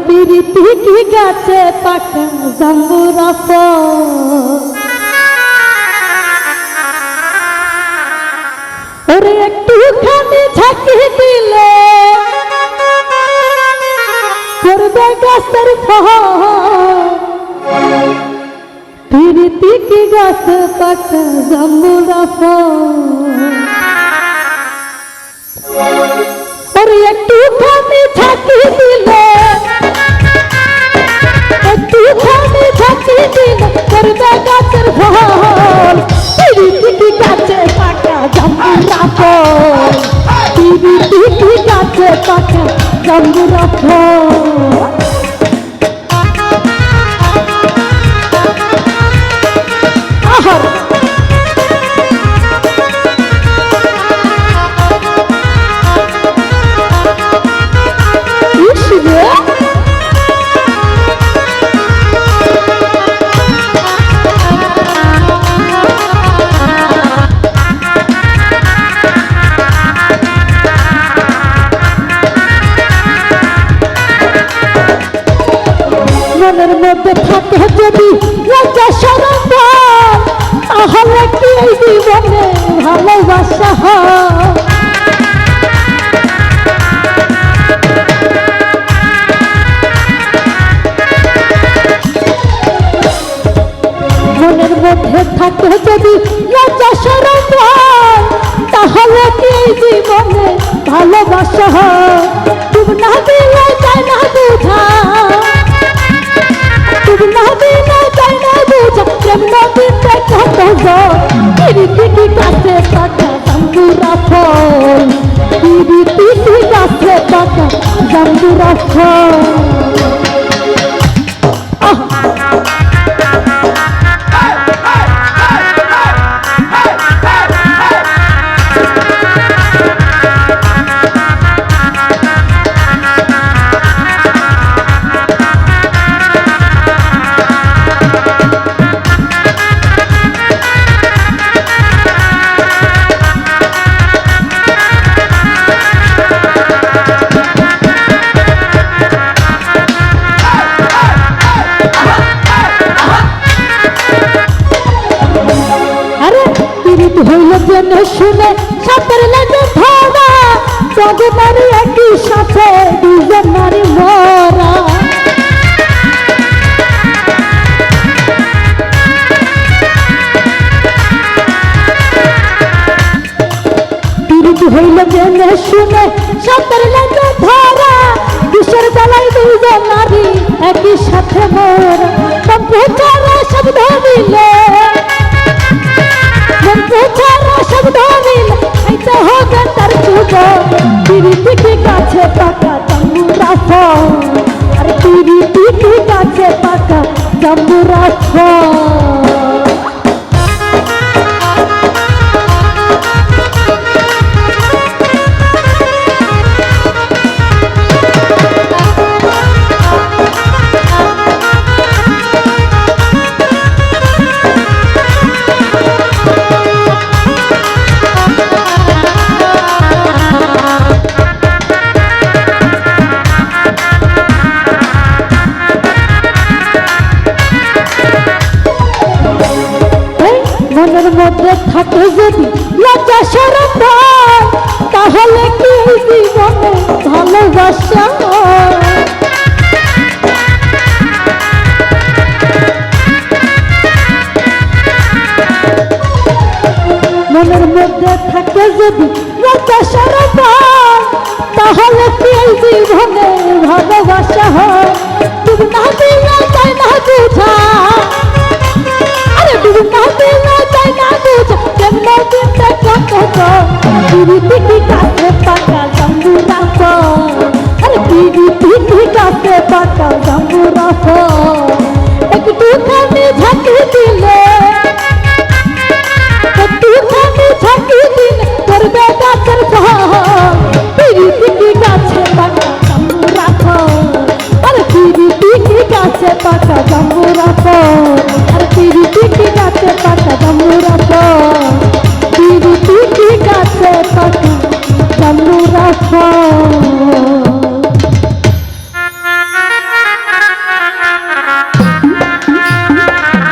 পিরিতি কি গাছে পাকা জাম্বুরা ফল ওরে একটুখানি ঝাঁকি দিলে করবে গাছের ফল পিরিতি কি গাছে পাকা জাম্বুরা ফল ওরে একটুখানি ঝাঁকি দিলে একটুখানি ঝাঁকি দিলে করবে গাছের ফল পিরিতি কি গাছে পাকা জাম্বুরা ফল পিরিতি কি গাছে পাকা জাম্বুরা ফল মনের মধ্যে থাকে যদি লজ্জা শরম তাহলে কি এই জীবনে ভালোবাসা হয় মনের মধ্যে থাকে যদি লজ্জা শরম তাহলে কি এই জীবনে ভালোবাসা হয় তুমি না দিলে যায় না বুঝা পিরিতি গাছে পাকা জাম্বুরা ফল পিরিতি গাছে পাকা জাম্বুরা ফল হইল জেনে শুনে সাপের লেগে ধরা তবে নারী একই সাথে দুজন নারী মরা পিরিতি হইল জেনে শুনে সাপের লেগে ধরা বিষের বেলায় দুজন নারী একই সাথে মরা কম্পিউটারে শব্দ দিলে পিরিতি কি গাছে পাকা জাম্বুরা ফল আর পিরিতি কি গাছে পাকা জাম্বুরা ফল মনের মধ্যে থাকে যদি লজ্জা শরম তাহলে কি জীবনে ভালোবাসা মনের মধ্যে থাকে যদি লজ্জা শরম তাহলে কি জীবনে ভালোবাসা হয় তুমি না দিলে যায় না বুঝা তুমি না দিলে যায় না বুঝা কেমন দিতে কত পিরিতি কি গাছে পাকা জাম্বুরা ফল আরে পিরিতি কি গাছে পাকা